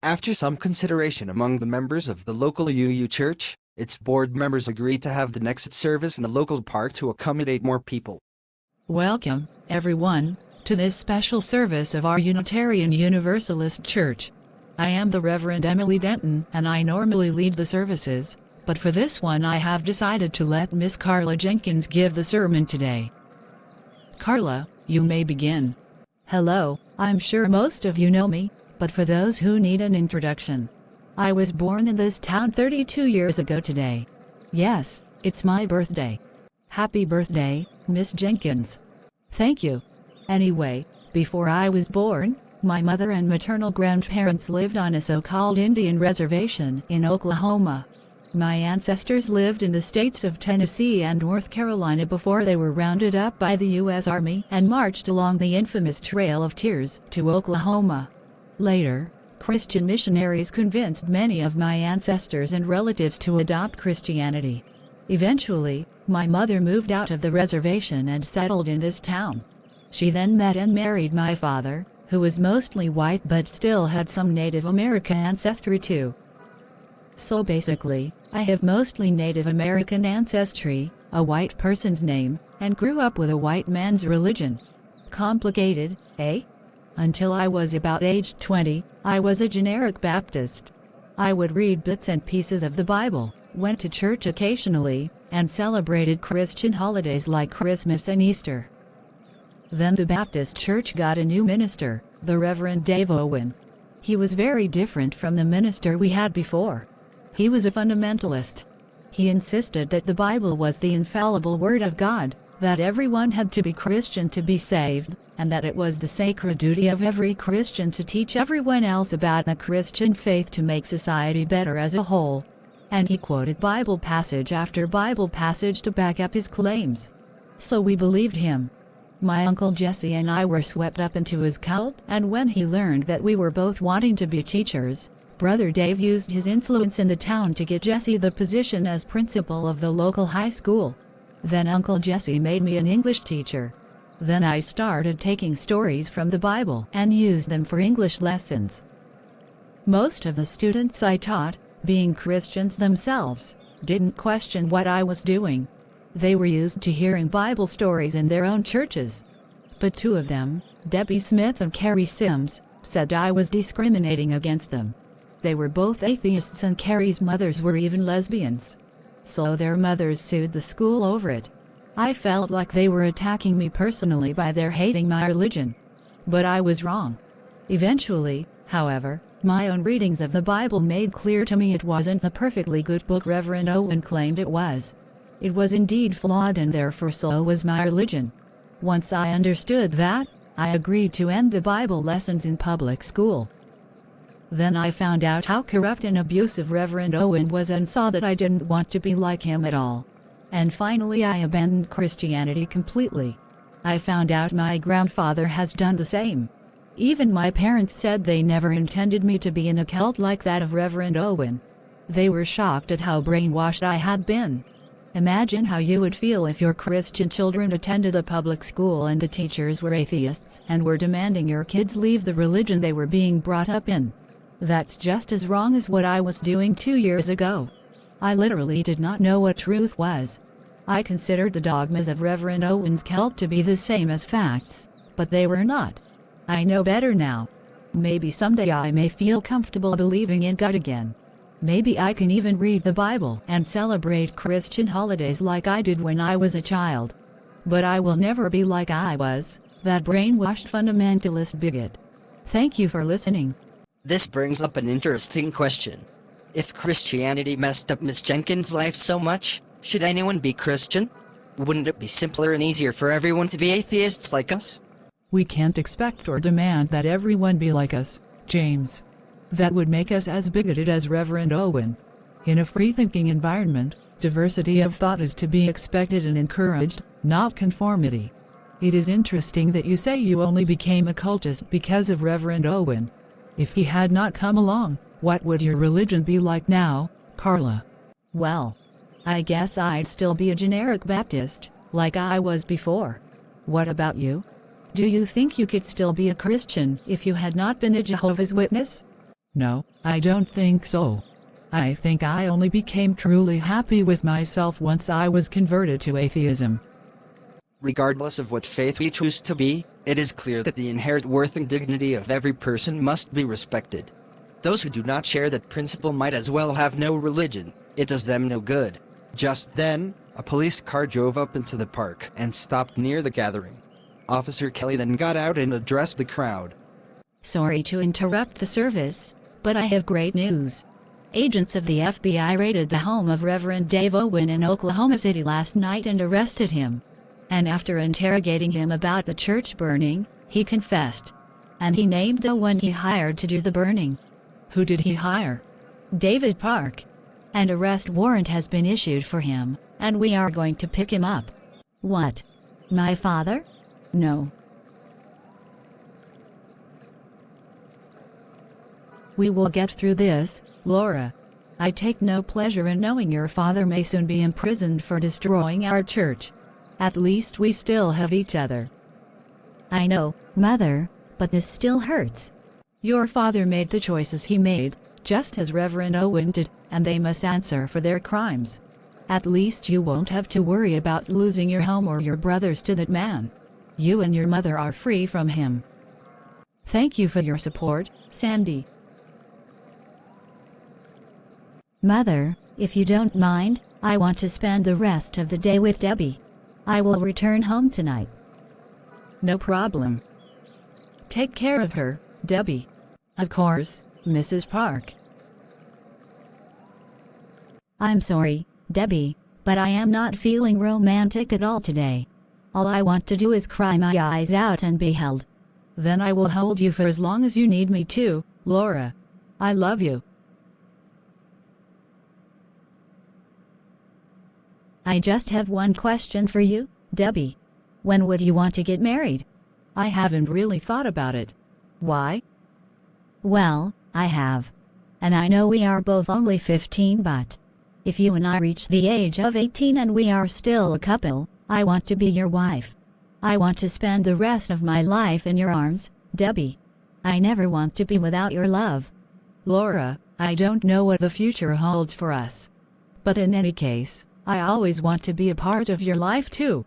After some consideration among the members of the local UU church, its board members agreed to have the next service in the local park to accommodate more people. Welcome, everyone, to this special service of our Unitarian Universalist Church. I am the Reverend Emily Denton, and I normally lead the services, but for this one I have decided to let Miss Carla Jenkins give the sermon today. Carla, you may begin. Hello, I'm sure most of you know me, but for those who need an introduction, I was born in this town 32 years ago today. Yes, it's my birthday. Happy birthday, Miss Jenkins. Thank you. Anyway, before I was born, my mother and maternal grandparents lived on a so-called Indian reservation in Oklahoma. My ancestors lived in the states of Tennessee and North Carolina before they were rounded up by the U.S. Army and marched along the infamous Trail of Tears to Oklahoma. Later, Christian missionaries convinced many of my ancestors and relatives to adopt Christianity. Eventually, my mother moved out of the reservation and settled in this town. She then met and married my father, who was mostly white but still had some Native American ancestry too. So basically, I have mostly Native American ancestry, a white person's name, and grew up with a white man's religion. Complicated, eh? Until I was about age 20, I was a generic Baptist. I would read bits and pieces of the Bible, went to church occasionally, and celebrated Christian holidays like Christmas and Easter. Then the Baptist church got a new minister, the Reverend Dave Owen. He was very different from the minister we had before. He was a fundamentalist. He insisted that the Bible was the infallible Word of God, that everyone had to be Christian to be saved, and that it was the sacred duty of every Christian to teach everyone else about the Christian faith to make society better as a whole. And he quoted Bible passage after Bible passage to back up his claims. So we believed him. My Uncle Jesse and I were swept up into his cult, and when he learned that we were both wanting to be teachers, Brother Dave used his influence in the town to get Jesse the position as principal of the local high school. Then Uncle Jesse made me an English teacher. Then I started taking stories from the Bible and used them for English lessons. Most of the students I taught, being Christians themselves, didn't question what I was doing. They were used to hearing Bible stories in their own churches. But two of them, Debbie Smith and Carrie Sims, said I was discriminating against them. They were both atheists and Carrie's mothers were even lesbians. So their mothers sued the school over it. I felt like they were attacking me personally by their hating my religion. But I was wrong. Eventually, however, my own readings of the Bible made clear to me it wasn't the perfectly good book Reverend Owen claimed it was. It was indeed flawed, and therefore so was my religion. Once I understood that, I agreed to end the Bible lessons in public school. Then I found out how corrupt and abusive Reverend Owen was and saw that I didn't want to be like him at all. And finally I abandoned Christianity completely. I found out my grandfather has done the same. Even my parents said they never intended me to be in a cult like that of Reverend Owen. They were shocked at how brainwashed I had been. Imagine how you would feel if your Christian children attended a public school and the teachers were atheists and were demanding your kids leave the religion they were being brought up in. That's just as wrong as what I was doing 2 years ago. I literally did not know what truth was. I considered the dogmas of Reverend Owen's cult to be the same as facts, but they were not. I know better now. Maybe someday I may feel comfortable believing in God again. Maybe I can even read the Bible and celebrate Christian holidays like I did when I was a child. But I will never be like I was, that brainwashed fundamentalist bigot. Thank you for listening. This brings up an interesting question. If Christianity messed up Miss Jenkins' life so much, should anyone be Christian? Wouldn't it be simpler and easier for everyone to be atheists like us? We can't expect or demand that everyone be like us, James. That would make us as bigoted as Reverend Owen. In a free-thinking environment, diversity of thought is to be expected and encouraged, not conformity. It is interesting that you say you only became a cultist because of Reverend Owen. If he had not come along, what would your religion be like now, Carla? Well, I guess I'd still be a generic Baptist, like I was before. What about you? Do you think you could still be a Christian if you had not been a Jehovah's Witness? No, I don't think so. I think I only became truly happy with myself once I was converted to atheism. Regardless of what faith we choose to be, it is clear that the inherent worth and dignity of every person must be respected. Those who do not share that principle might as well have no religion. It does them no good. Just then, a police car drove up into the park and stopped near the gathering. Officer Kelly then got out and addressed the crowd. Sorry to interrupt the service, but I have great news. Agents of the FBI raided the home of Reverend Dave Owen in Oklahoma City last night and arrested him. And after interrogating him about the church burning, he confessed. And he named the one he hired to do the burning. Who did he hire? David Park. An arrest warrant has been issued for him, and we are going to pick him up. What? My father? No. We will get through this, Laura. I take no pleasure in knowing your father may soon be imprisoned for destroying our church. At least we still have each other. I know, Mother, but this still hurts. Your father made the choices he made, just as Reverend Owen did, and they must answer for their crimes. At least you won't have to worry about losing your home or your brothers to that man. You and your mother are free from him. Thank you for your support, Sandy. Mother, if you don't mind, I want to spend the rest of the day with Debbie. I will return home tonight. No problem. Take care of her, Debbie. Of course, Mrs. Park. I'm sorry, Debbie, but I am not feeling romantic at all today. All I want to do is cry my eyes out and be held. Then I will hold you for as long as you need me to, Laura. I love you. I just have one question for you, Debbie. When would you want to get married? I haven't really thought about it. Why? Well, I have. And I know we are both only 15, but if you and I reach the age of 18 and we are still a couple, I want to be your wife. I want to spend the rest of my life in your arms, Debbie. I never want to be without your love. Laura, I don't know what the future holds for us. But in any case, I always want to be a part of your life too.